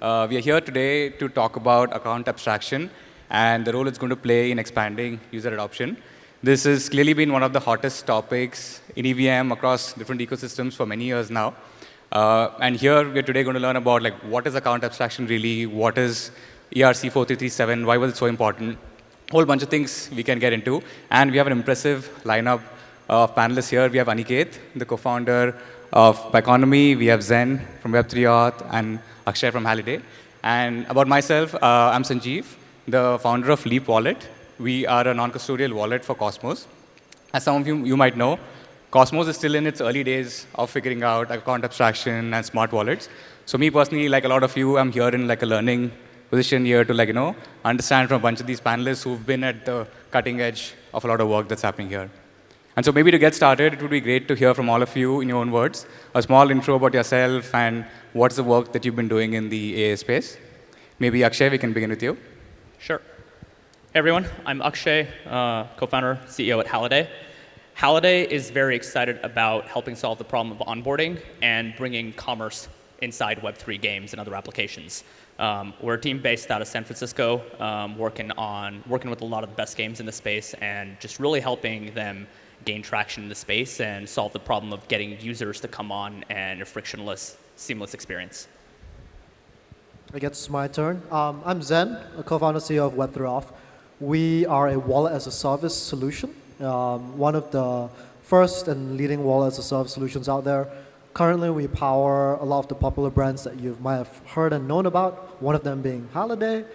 We are here today to talk about account abstraction and the role it's going to play in expanding user adoption. This has clearly been one of the hottest topics in EVM across different ecosystems for many years now. And here we're today going to learn about what is account abstraction really, what is ERC4337, why was it so important, a whole bunch of things we can get into. And we have an impressive lineup of panelists here. We have Aniket, the co-founder of Biconomy. We have Zhen from Web3 Auth and Akshay from Halliday. And about myself, I'm Sanjeev, the founder of Leap Wallet. We are a non-custodial wallet for Cosmos. As some of you might know, Cosmos is still in its early days of figuring out account abstraction and smart wallets. So me personally, like a lot of you, I'm here in a learning position here to understand from a bunch of these panelists who've been at the cutting edge of a lot of work that's happening here. And so maybe to get started, it would be great to hear from all of you in your own words, a small intro about yourself and what's the work that you've been doing in the AA space. Maybe Akshay, we can begin with you. Sure. Hey everyone, I'm Akshay, co-founder, CEO at Halliday. Halliday is very excited about helping solve the problem of onboarding and bringing commerce inside Web3 games and other applications. We're a team based out of San Francisco, working with a lot of the best games in the space and just really helping them gain traction in the space and solve the problem of getting users to come on and a frictionless, seamless experience. I guess it's my turn. I'm Zhen, a co-founder CEO of Web3 Auth. We are a wallet-as-a-service solution, one of the first and leading wallet-as-a-service solutions out there. Currently, we power a lot of the popular brands that you might have heard and known about, one of them being Halliday,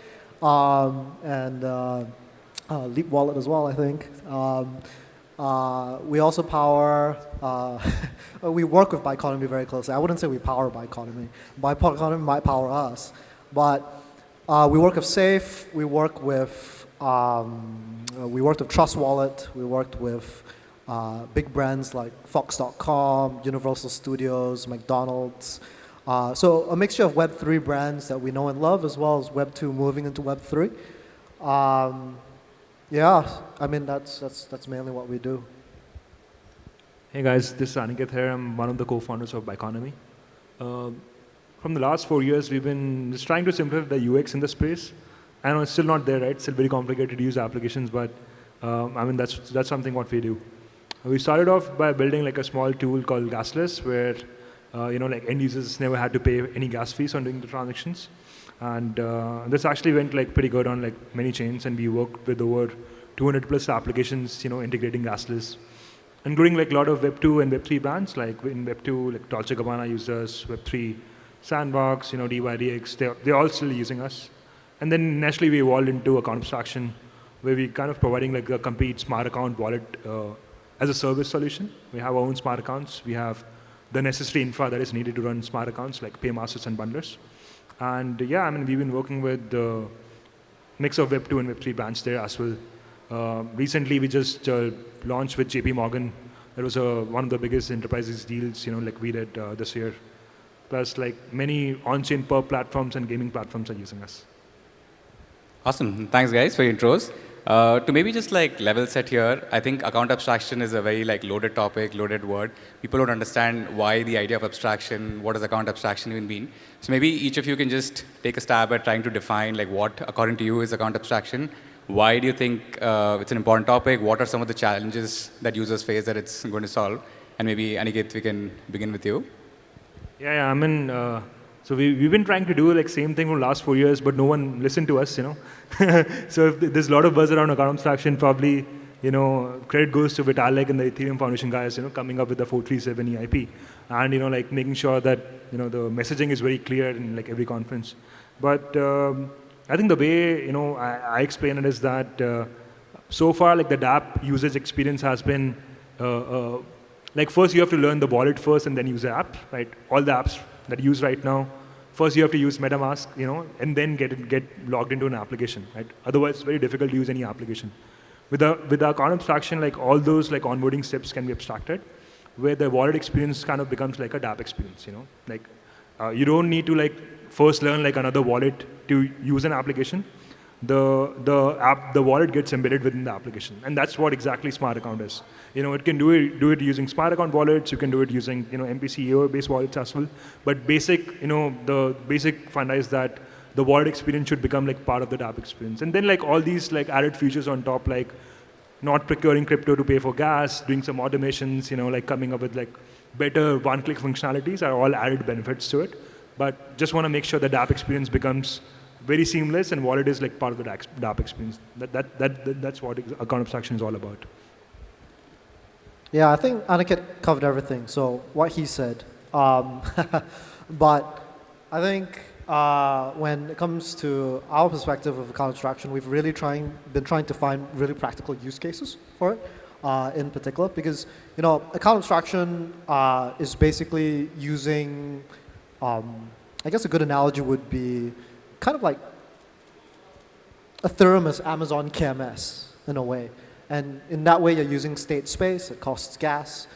and Leap Wallet as well, I think. We also power, we work with Biconomy very closely. I wouldn't say we power Biconomy. Biconomy might power us. But we work with Safe, we worked with Trust Wallet, we worked with big brands like Fox.com, Universal Studios, McDonald's. So a mixture of Web3 brands that we know and love, as well as Web2 moving into Web3. Yeah, I mean, that's mainly what we do. Hey guys, this is Aniket here. I'm one of the co-founders of Biconomy. From the last 4 years, we've been just trying to simplify the UX in the space. I know it's still not there, right? It's still very complicated to use applications, but I mean, that's something what we do. We started off by building a small tool called Gasless, where end users never had to pay any gas fees on doing the transactions. And this actually went pretty good on many chains, and we worked with over 200 plus applications, integrating Gasless, including a lot of Web2 and Web3 brands. Like in Web2, Dolce & Gabbana users, Web3, Sandbox, DYDX, they're all still using us. And then naturally we evolved into account abstraction, where we kind of providing a complete smart account wallet as a service solution. We have our own smart accounts. We have the necessary infra that is needed to run smart accounts like paymasters and bundlers. And yeah, I mean, we've been working with the mix of Web2 and Web3 brands there as well. Recently, we just launched with JP Morgan. That was one of the biggest enterprises deals, we did this year. Plus, many on-chain per platforms and gaming platforms are using us. Awesome. Thanks, guys, for your intros. To maybe just level set here, I think account abstraction is a very loaded topic, loaded word. People don't understand why the idea of abstraction, what does account abstraction even mean. So maybe each of you can just take a stab at trying to define what, according to you, is account abstraction. Why do you think it's an important topic? What are some of the challenges that users face that it's going to solve? And maybe, Aniket, we can begin with you. Yeah, I mean, so we've been trying to do same thing for the last 4 years, but no one listened to us, So if there's a lot of buzz around account abstraction, probably, credit goes to Vitalik and the Ethereum Foundation guys, coming up with the 437 EIP. And, making sure that, the messaging is very clear in every conference. But I think the way, I explain it is that so far, the dApp usage experience has been, first you have to learn the wallet first and then use the app, right? All the apps that you use right now, first you have to use MetaMask, and then get logged into an application, right? Otherwise, it's very difficult to use any application. With the account abstraction, all those onboarding steps can be abstracted, where the wallet experience kind of becomes a dApp experience, you don't need to first learn another wallet to use an application. the wallet gets embedded within the application, and that's what exactly smart account is. It can do it using smart account wallets. You can do it using MPC based wallets as well. But the basic funda is that the wallet experience should become like part of the app experience, and then like all these like added features on top, like not procuring crypto to pay for gas, doing some automations, like coming up with like better one-click functionalities are all added benefits to it. But just want to make sure that the app experience becomes very seamless, and wallet is like part of the app experience. That's what account abstraction is all about. Yeah, I think Aniket covered everything. So what he said, but I think when it comes to our perspective of account abstraction, we've really been trying to find really practical use cases for it, in particular, because account abstraction is basically using, I guess a good analogy would be kind of like Ethereum as Amazon KMS in a way. And in that way, you're using state space, it costs gas,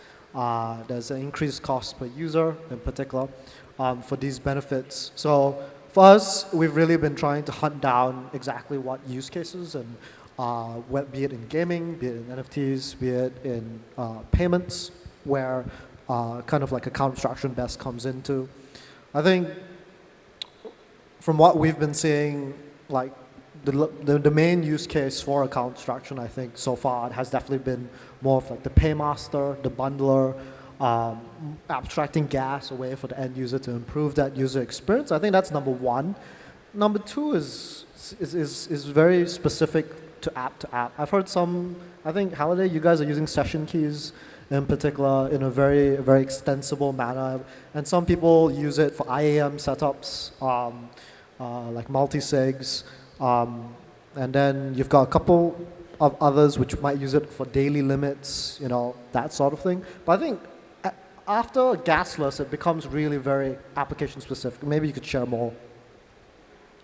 there's an increased cost per user in particular for these benefits. So for us, we've really been trying to hunt down exactly what use cases, and be it in gaming, be it in NFTs, be it in payments, where kind of like account abstraction best comes into. I think from what we've been seeing, like the main use case for account abstraction, I think so far, it has definitely been more of like the paymaster, the bundler, abstracting gas away for the end user to improve that user experience. I think that's number one. Number two is very specific to app. I've heard I think Halliday, you guys are using session keys in particular in a very, very extensible manner. And some people use it for IAM setups, like multi-sigs. And then you've got a couple of others which might use it for daily limits, that sort of thing. But I think after gasless, it becomes really very application specific. Maybe you could share more.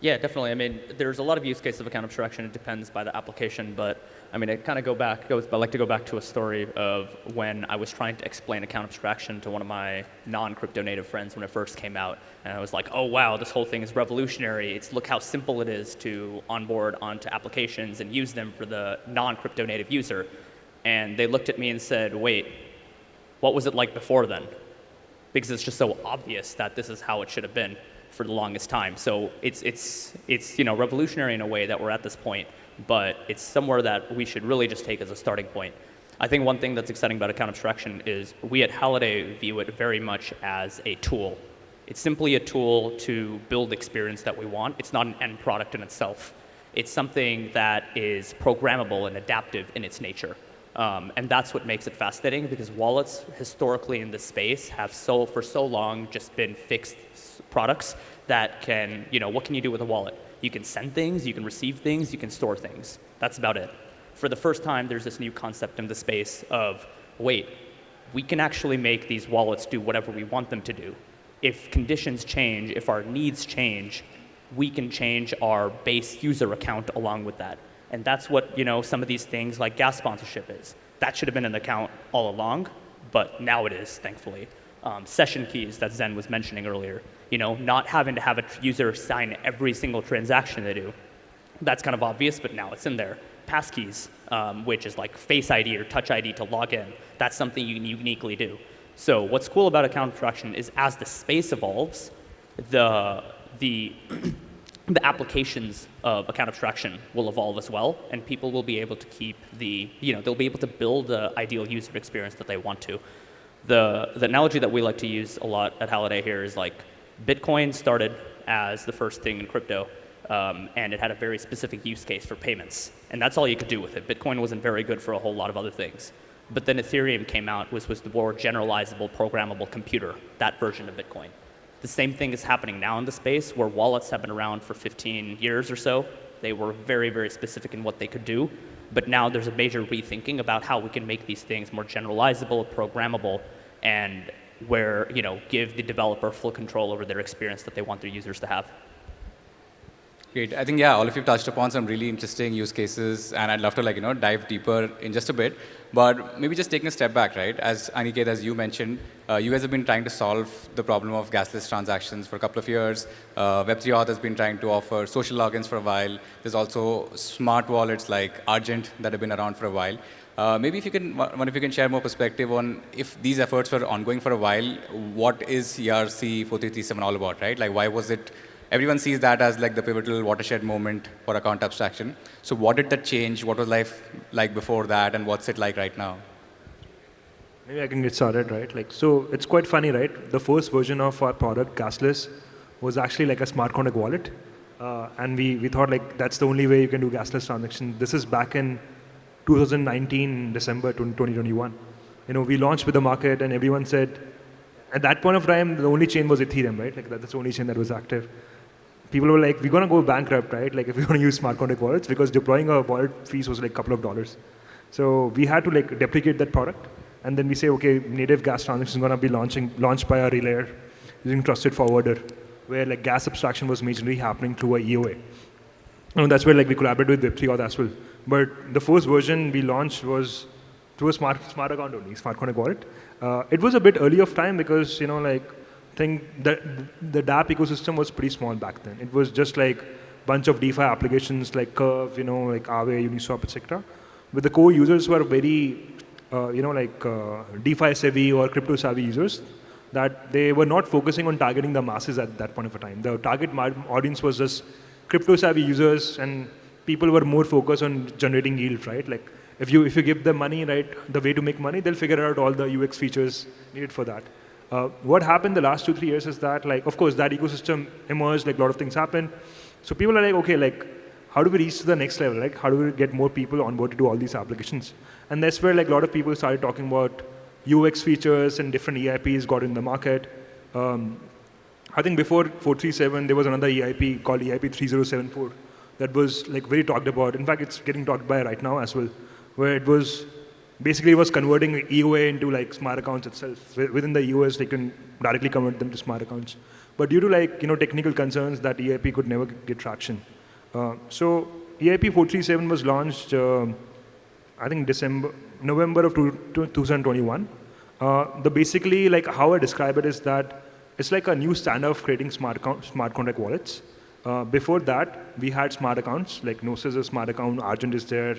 Yeah, definitely. I mean, there's a lot of use cases of account abstraction. It depends by the application, but I mean, it kind of I like to go back to a story of when I was trying to explain account abstraction to one of my non-crypto native friends when it first came out, and I was like, oh wow, this whole thing is revolutionary. Look how simple it is to onboard onto applications and use them for the non-crypto native user. And they looked at me and said, wait, what was it like before then? Because it's just so obvious that this is how it should have been for the longest time. So it's revolutionary in a way that we're at this point, but it's somewhere that we should really just take as a starting point. I think one thing that's exciting about account abstraction is we at Halliday view it very much as a tool. It's simply a tool to build experience that we want. It's not an end product in itself. It's something that is programmable and adaptive in its nature. And that's what makes it fascinating, because wallets historically in this space have for so long just been fixed products that can, what can you do with a wallet? You can send things, you can receive things, you can store things. That's about it. For the first time, there's this new concept in the space of, wait, we can actually make these wallets do whatever we want them to do. If conditions change, if our needs change, we can change our base user account along with that. And that's what, some of these things like gas sponsorship is. That should have been an account all along, but now it is, thankfully. Session keys that Zhen was mentioning earlier, not having to have a user sign every single transaction they do. That's kind of obvious, but now it's in there. Passkeys, which is like Face ID or Touch ID to log in. That's something you can uniquely do. So what's cool about account abstraction is as the space evolves, the applications of account abstraction will evolve as well, and people will be able to keep they'll be able to build the ideal user experience that they want to. The analogy that we like to use a lot at Halliday here is like Bitcoin started as the first thing in crypto, and it had a very specific use case for payments, and that's all you could do with it. Bitcoin wasn't very good for a whole lot of other things. But then Ethereum came out, was the more generalizable, programmable computer, that version of Bitcoin. The same thing is happening now in the space where wallets have been around for 15 years or so. They were very, very specific in what they could do. But now there's a major rethinking about how we can make these things more generalizable, programmable, and where, give the developer full control over their experience that they want their users to have. Great. I think, yeah, all of you touched upon some really interesting use cases, and I'd love to, dive deeper in just a bit. But maybe just taking a step back, right? As Aniket, as you mentioned, you guys have been trying to solve the problem of gasless transactions for a couple of years. Web3 Auth has been trying to offer social logins for a while. There's also smart wallets like Argent that have been around for a while. Maybe if you can, one of you can share more perspective on if these efforts were ongoing for a while, what is ERC 4337 all about, right? Like, why was it? Everyone sees that as like the pivotal watershed moment for account abstraction. So what did that change? What was life like before that, and what's it like right now? Maybe I can get started, right? So it's quite funny, right? The first version of our product, Gasless, was actually like a smart contract wallet. And we thought like that's the only way you can do gasless transactions. This is back in 2019, December 2021. We launched with the market and everyone said, at that point of time, the only chain was Ethereum, right? Like that's the only chain that was active. People were like, we're going to go bankrupt, right? Like if we want to use smart contract wallets, because deploying a wallet fees was like a couple of dollars. So we had to like deprecate that product. And then we say, okay, native gas transaction is going to be launched by a relayer using trusted forwarder, where like gas abstraction was majorly happening through a EOA. And that's where like we collaborated with Web3 Auth as well. But the first version we launched was through a smart account only, smart contract wallet. It was a bit early of time because, I think that the dApp ecosystem was pretty small back then. It was just like a bunch of DeFi applications like Curve, like Aave, Uniswap, etc. But the core users were very, DeFi savvy or crypto savvy users that they were not focusing on targeting the masses at that point of a time. The target audience was just crypto savvy users, and people were more focused on generating yield, right? Like if you give them money, right, the way to make money, they'll figure out all the UX features needed for that. What happened the last 2-3 years is that, like, of course, that ecosystem emerged, like a lot of things happened. So people are like, okay, like, how do we reach to the next level? Like, how do we get more people on board to do all these applications? And that's where like a lot of people started talking about UX features and different EIPs got in the market. I think before 437, there was another EIP called EIP 3074 that was like very talked about. In fact, it's getting talked by right now as well, where it was basically was converting EOA into like smart accounts itself. Within the EOS, they can directly convert them to smart accounts. But due to like technical concerns, that EIP could never get traction. So EIP 437 was launched, I think November of 2021. Basically, like how I describe it is that it's like a new standard of creating smart contract wallets. Before that, we had smart accounts, like Gnosis is a smart account, Argent is there.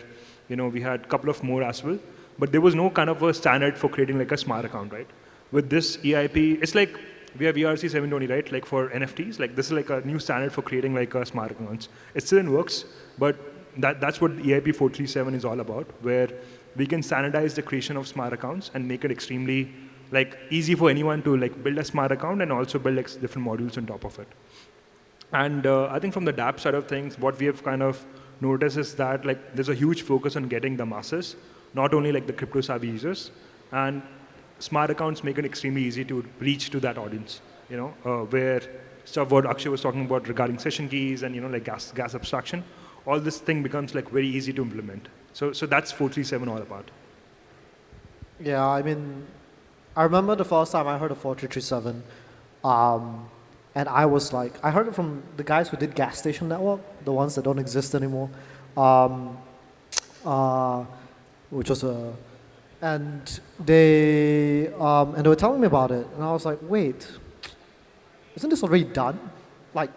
We had a couple of more as well. But there was no kind of a standard for creating like a smart account, right? With this EIP, it's like we have ERC 720, right? Like for NFTs, like this is like a new standard for creating like a smart accounts. It's still in works, but that's what EIP 437 is all about, where we can standardize the creation of smart accounts and make it extremely like easy for anyone to like build a smart account and also build like different modules on top of it. And I think from the dApp side of things, what we have kind of noticed is that like there's a huge focus on getting the masses, not only like the crypto savvy users, and smart accounts make it extremely easy to reach to that audience, where stuff what Akshay was talking about regarding session keys and like gas abstraction, all this thing becomes like very easy to implement. So that's 437 all about. Yeah, I mean, I remember the first time I heard of 4337, and I was like, I heard it from the guys who did Gas Station Network, the ones that don't exist anymore, which was and they were telling me about it, and I was like, wait, isn't this already done? Like,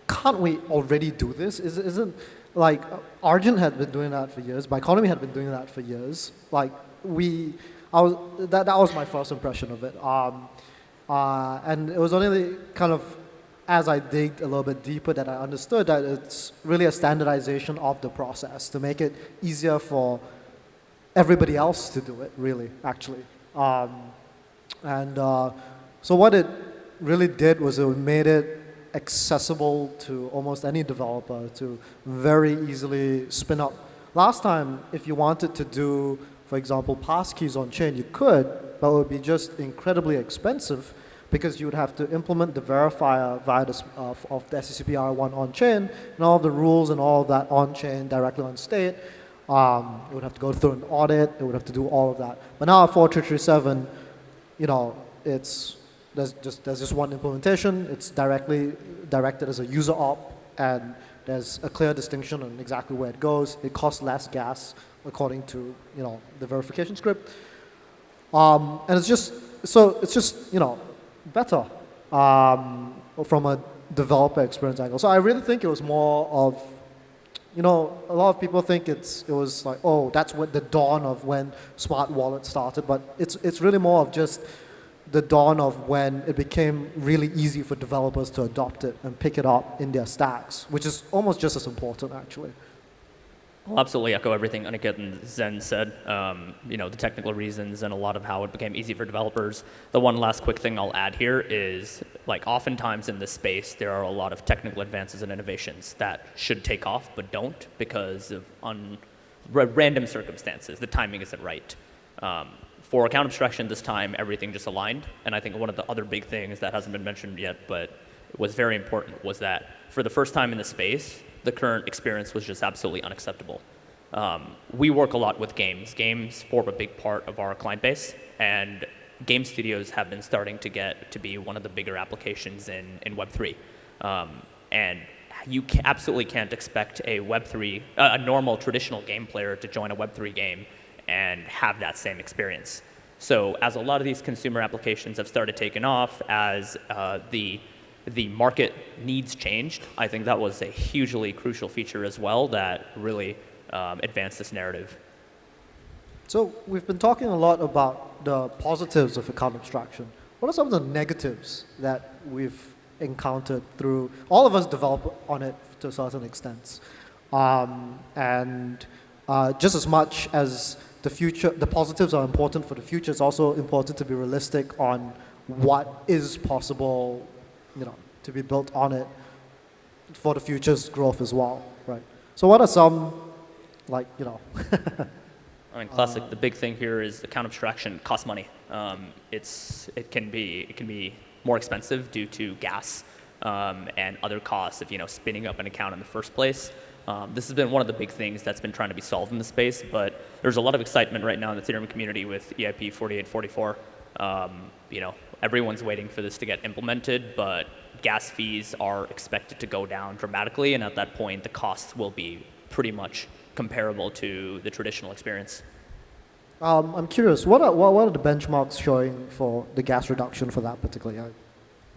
can't we already do this? Isn't like Argent had been doing that for years, Biconomy had been doing that for years. Like that was my first impression of it. And it was only kind of as I digged a little bit deeper that I understood that it's really a standardization of the process to make it easier for everybody else to do it, really, actually. So what it really did was it made it accessible to almost any developer to very easily spin up. Last time, if you wanted to do, for example, passkeys on chain, you could, but it would be just incredibly expensive because you would have to implement the verifier via of the SCCP-R1 on-chain and all the rules and all of that on-chain directly on state. It would have to go through an audit. It would have to do all of that. But now at 4337, there's just one implementation. It's directly directed as a user op, and There's a clear distinction on exactly where it goes. It costs less gas according to the verification script, and it's just better from a developer experience angle. So I really think it was more of a lot of people think it was like, oh, that's what the dawn of when smart wallets started, but it's really more of just the dawn of when it became really easy for developers to adopt it and pick it up in their stacks, which is almost just as important, actually. I'll absolutely echo everything Aniket and Zhen said. The technical reasons and a lot of how it became easy for developers. The one last quick thing I'll add here is, like, oftentimes in this space, there are a lot of technical advances and innovations that should take off but don't because of random circumstances. The timing isn't right. For account abstraction this time, everything just aligned. And I think one of the other big things that hasn't been mentioned yet, but was very important, was that for the first time in the space, the current experience was just absolutely unacceptable. We work a lot with games. Games form a big part of our client base, and game studios have been starting to get to be one of the bigger applications in Web3. And you absolutely can't expect a Web3, a normal traditional game player to join a Web3 game and have that same experience. So as a lot of these consumer applications have started taking off, as the market needs changed, I think that was a hugely crucial feature as well that really advanced this narrative. So we've been talking a lot about the positives of account abstraction. What are some of the negatives that we've encountered through, all of us develop on it to a certain extent? Just as much as the positives are important for the future, it's also important to be realistic on what is possible, to be built on it for the future's growth as well, right? So what are some, classic. The big thing here is account abstraction costs money. It can be more expensive due to gas and other costs of spinning up an account in the first place. This has been one of the big things that's been trying to be solved in the space, but there's a lot of excitement right now in the Ethereum community with EIP 4844. Everyone's waiting for this to get implemented, but gas fees are expected to go down dramatically, and at that point, the costs will be pretty much comparable to the traditional experience. I'm curious, what are the benchmarks showing for the gas reduction for that particular year?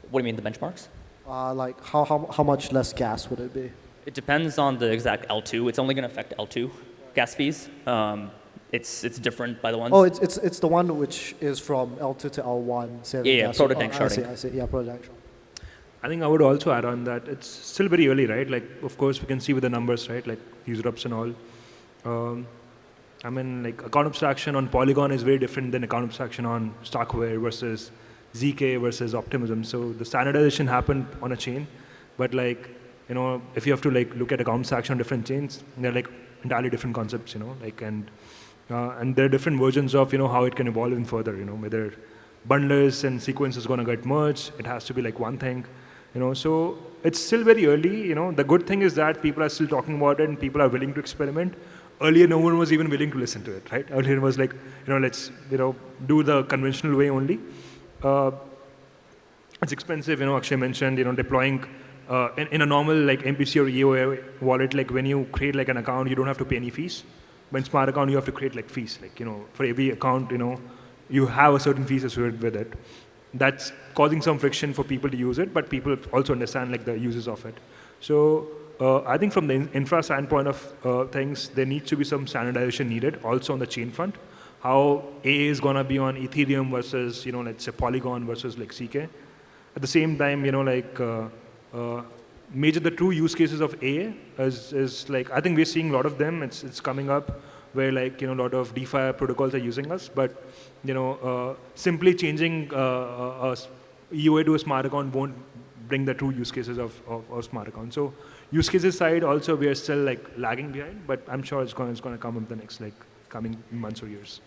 What do you mean, the benchmarks? How much less gas would it be? It depends on the exact L2. It's only going to affect L2 gas fees. It's different by the ones. Oh, it's the one which is from L2 to L1. Yeah, prototype sharding. I see. Yeah, prototype sharding. I think I would also add on that it's still very early, right? Like, of course, we can see with the numbers, right? Like user ups and all. Account abstraction on Polygon is very different than account abstraction on Starkware versus ZK versus Optimism. So the standardization happened on a chain, but if you have to look at account abstraction on different chains, they're entirely different concepts, and there are different versions of how it can evolve even further, whether bundlers and sequences going to get merged, it has to be one thing, so it's still very early. The good thing is that people are still talking about it and people are willing to experiment. Earlier, no one was even willing to listen to it, right? Earlier it was let's do the conventional way only. It's expensive, Akshay mentioned, deploying in a normal MPC or EOA wallet, when you create an account, you don't have to pay any fees. But in smart account, you have to create fees. For every account, you have a certain fees associated with it. That's causing some friction for people to use it, but people also understand the uses of it. So I think from the infra standpoint of things, there needs to be some standardization needed also on the chain front. How A is going to be on Ethereum versus, let's say Polygon versus CK. At the same time, major the true use cases of A is I think we're seeing a lot of them. It's coming up where a lot of DeFi protocols are using us, but simply changing EOA to a smart account won't bring the true use cases of smart account. So use cases side also we are still lagging behind, but I'm sure it's going to come up the next coming months or years.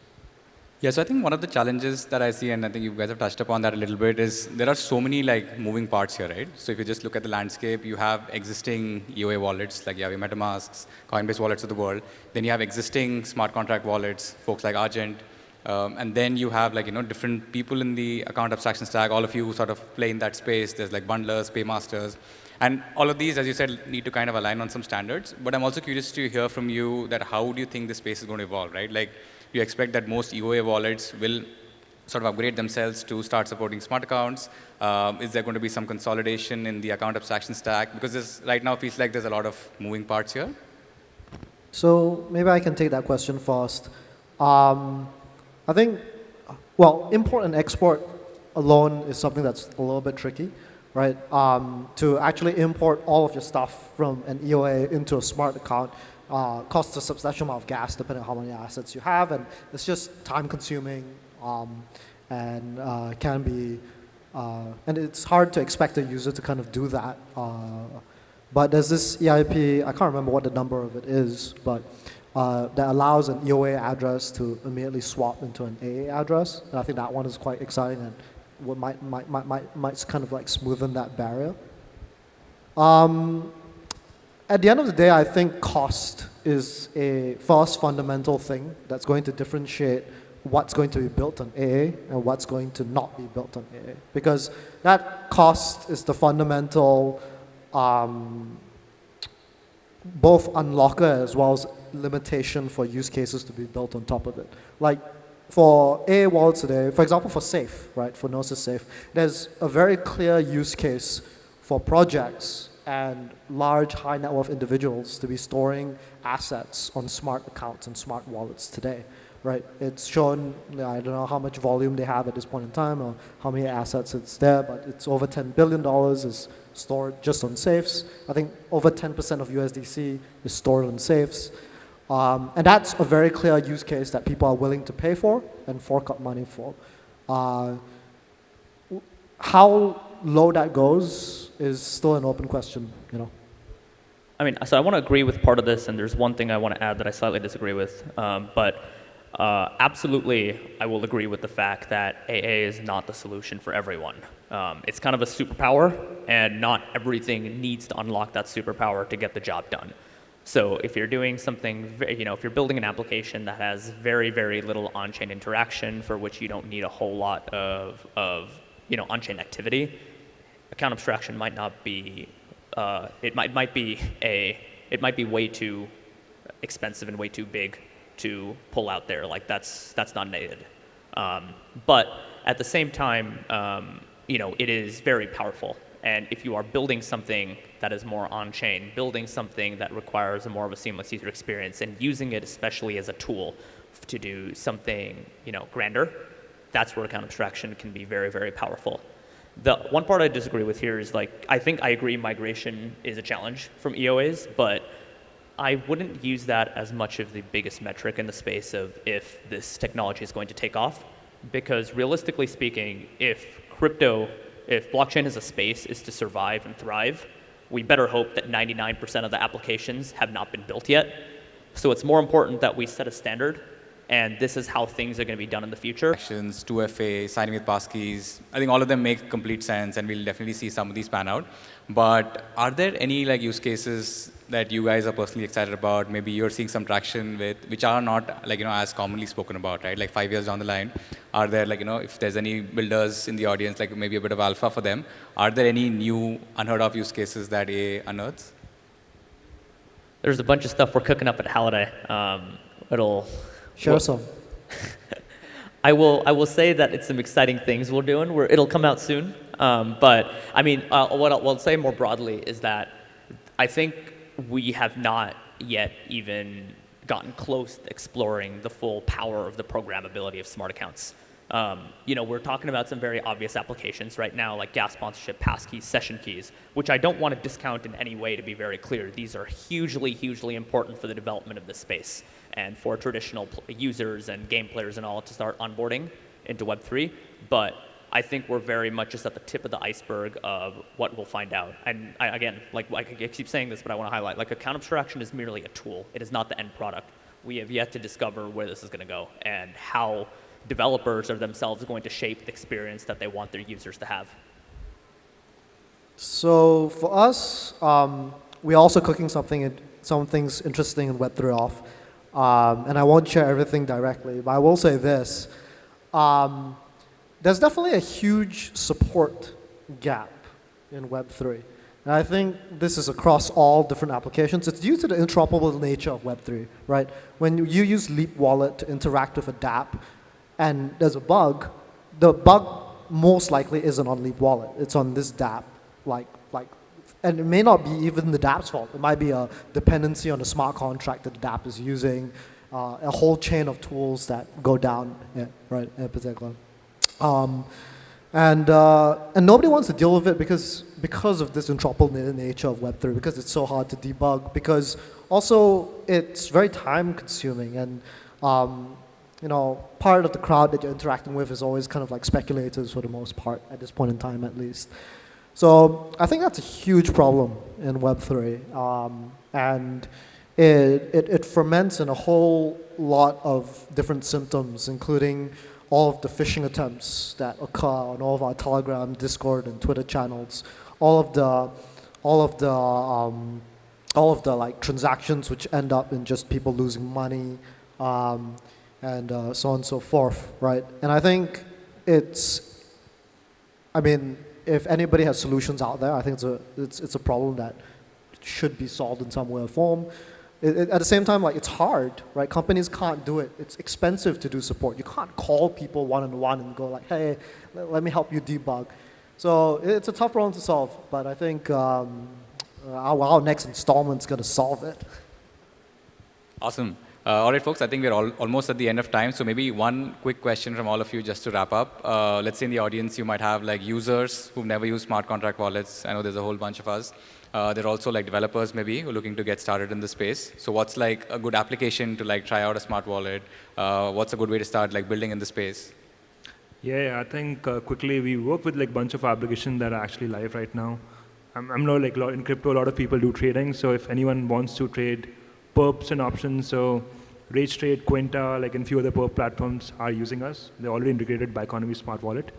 Yeah, so I think one of the challenges that I see, and I think you guys have touched upon that a little bit, is there are so many moving parts here, right? So if you just look at the landscape, you have existing EOA wallets, like you have your MetaMasks, Coinbase wallets of the world. Then you have existing smart contract wallets, folks like Argent. And then you have different people in the account abstraction stack. All of you sort of play in that space. There's bundlers, paymasters. And all of these, as you said, need to kind of align on some standards. But I'm also curious to hear from you that how do you think this space is going to evolve, right? Like, do you expect that most EOA wallets will sort of upgrade themselves to start supporting smart accounts? Is there going to be some consolidation in the account abstraction stack? Because this right now feels like there's a lot of moving parts here. So maybe I can take that question first. I think, well, import and export alone is something that's a little bit tricky, right? To actually import all of your stuff from an EOA into a smart account costs a substantial amount of gas depending on how many assets you have, and it's just time consuming and can be, and it's hard to expect a user to kind of do that. But there's this EIP, I can't remember what the number of it is, but that allows an EOA address to immediately swap into an AA address. And I think that one is quite exciting and what might kind of like smoothen that barrier. At the end of the day, I think cost is a first fundamental thing that's going to differentiate what's going to be built on AA and what's going to not be built on AA. Because that cost is the fundamental both unlocker as well as limitation for use cases to be built on top of it. Like for AA wallets today, for example, for Safe, right, for Gnosis Safe, there's a very clear use case for projects and large high net worth individuals to be storing assets on smart accounts and smart wallets today, right? It's shown, I don't know how much volume they have at this point in time or how many assets it's there, but it's over $10 billion is stored just on safes. I think over 10% of USDC is stored on safes. And that's a very clear use case that people are willing to pay for and fork up money for. How low that goes is still an open question, you know. I mean, so I want to agree with part of this, and there's one thing I want to add that I slightly disagree with. But absolutely, I will agree with the fact that AA is not the solution for everyone. It's kind of a superpower, and not everything needs to unlock that superpower to get the job done. So if you're doing something, you know, if you're building an application that has very, very little on-chain interaction for which you don't need a whole lot of you know, on-chain activity, account abstraction might not be, it might be way too expensive and way too big to pull out there. Like that's not needed. But at the same time, you know, it is very powerful. And if you are building something that is more on-chain, building something that requires a more of a seamless user experience, and using it especially as a tool to do something, you know, grander, that's where account abstraction can be very, very powerful. The one part I disagree with here is, like, I think I agree migration is a challenge from EOAs, but I wouldn't use that as much of the biggest metric in the space of if this technology is going to take off. Because realistically speaking, if blockchain as a space is to survive and thrive, we better hope that 99% of the applications have not been built yet. So it's more important that we set a standard, and this is how things are going to be done in the future. Actions, 2FA, signing with passkeys, I think all of them make complete sense, and we'll definitely see some of these pan out. But are there any like use cases that you guys are personally excited about, maybe you're seeing some traction with, which are not like, you know, as commonly spoken about, right? Like 5 years down the line, are there, like, you know, if there's any builders in the audience, like maybe a bit of alpha for them, are there any new unheard of use cases that AA unearths? There's a bunch of stuff we're cooking up at Halliday. Share some. I will say that it's some exciting things we're doing. It'll come out soon. But I mean, what I'll say more broadly is that I think we have not yet even gotten close to exploring the full power of the programmability of smart accounts. You know, we're talking about some very obvious applications right now, like gas sponsorship, passkeys, session keys, which I don't want to discount in any way, to be very clear. These are hugely, hugely important for the development of this space and for traditional users and game players and all to start onboarding into Web3. But I think we're very much just at the tip of the iceberg of what we'll find out. And again, like I keep saying this, but I want to highlight, like, account abstraction is merely a tool. It is not the end product. We have yet to discover where this is going to go and how developers are themselves going to shape the experience that they want their users to have. So for us, we're also cooking some things interesting in Web3 off. And I won't share everything directly, but I will say this. There's definitely a huge support gap in Web3. And I think this is across all different applications. It's due to the interoperable nature of Web3, right? When you use Leap Wallet to interact with a dApp and there's a bug, the bug most likely isn't on Leap Wallet. It's on this dApp, and it may not be even the dApp's fault. It might be a dependency on a smart contract that the dApp is using, a whole chain of tools that go down, right, in particular. And nobody wants to deal with it because of this interoperable nature of Web3, because it's so hard to debug, because also it's very time consuming, and part of the crowd that you're interacting with is always kind of like speculators for the most part, at this point in time at least. So I think that's a huge problem in Web3, and it ferments in a whole lot of different symptoms, including all of the phishing attempts that occur on all of our Telegram, Discord, and Twitter channels, all of the like transactions which end up in just people losing money, and so on and so forth, right? And I think if anybody has solutions out there, I think it's a problem that should be solved in some way or form. At the same time, like, it's hard, right? Companies can't do it. It's expensive to do support. You can't call people one-on-one and go like, hey, let me help you debug. So it's a tough problem to solve, but I think our next installment's going to solve it. Awesome. All right, folks, I think we're almost at the end of time. So maybe one quick question from all of you just to wrap up. Let's say in the audience you might have like users who've never used smart contract wallets. I know there's a whole bunch of us. There are also like developers maybe who are looking to get started in the space. So what's like a good application to like try out a smart wallet? What's a good way to start like building in the space? Yeah, I think quickly we work with like a bunch of applications that are actually live right now. I'm know like in crypto, a lot of people do trading. So if anyone wants to trade perps and options, so Rage Trade, Quinta, like and few other perp platforms are using us. They're already integrated Biconomy smart wallet.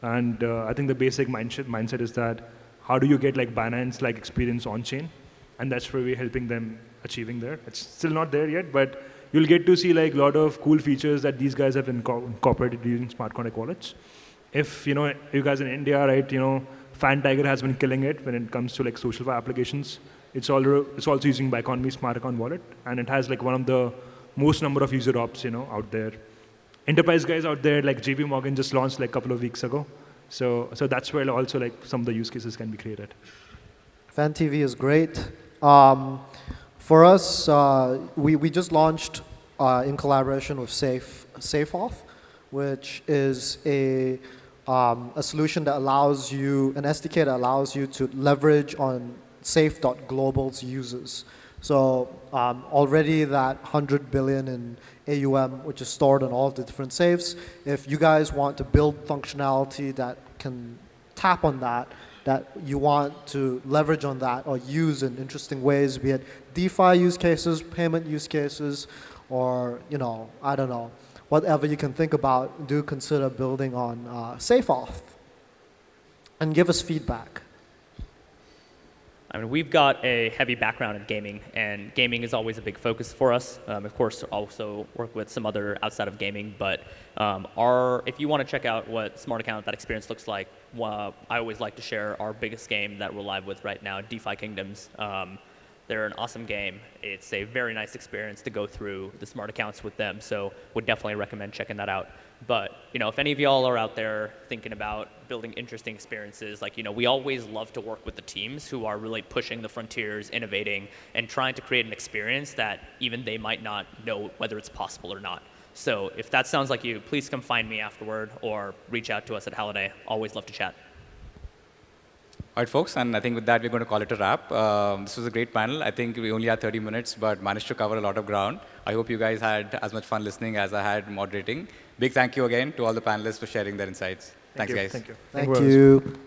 And I think the basic mindset is that how do you get like Binance like experience on chain? And that's where we're helping them achieving there. It's still not there yet, but you'll get to see like a lot of cool features that these guys have incorporated using smart contract wallets. If you guys in India, right, Fan Tiger has been killing it when it comes to like social applications. It's also using Biconomy smart account wallet, and it has like one of the most number of user ops out there. Enterprise guys out there like JP Morgan just launched like a couple of weeks ago. So that's where also like some of the use cases can be created. Fan TV is great. For us, we just launched in collaboration with SafeOff, which is a solution that allows you, an SDK that allows you to leverage on Safe.global's users. So already that 100 billion in AUM, which is stored on all of the different safes, if you guys want to build functionality that can tap on that you want to leverage on that or use in interesting ways, be it DeFi use cases, payment use cases, or, I don't know, whatever you can think about, do consider building on SafeOff and give us feedback. I mean, we've got a heavy background in gaming, and gaming is always a big focus for us. Of course, also work with some other outside of gaming, but if you want to check out what Smart Account, that experience looks like, I always like to share our biggest game that we're live with right now, DeFi Kingdoms. They're an awesome game. It's a very nice experience to go through the smart accounts with them, so would definitely recommend checking that out. But if any of y'all are out there thinking about building interesting experiences, like we always love to work with the teams who are really pushing the frontiers, innovating, and trying to create an experience that even they might not know whether it's possible or not. So if that sounds like you, please come find me afterward or reach out to us at Halliday. Always love to chat. All right, folks, and I think with that, we're going to call it a wrap. This was a great panel. I think we only had 30 minutes, but managed to cover a lot of ground. I hope you guys had as much fun listening as I had moderating. Big thank you again to all the panelists for sharing their insights. Thanks, guys. Thank you. Thank you.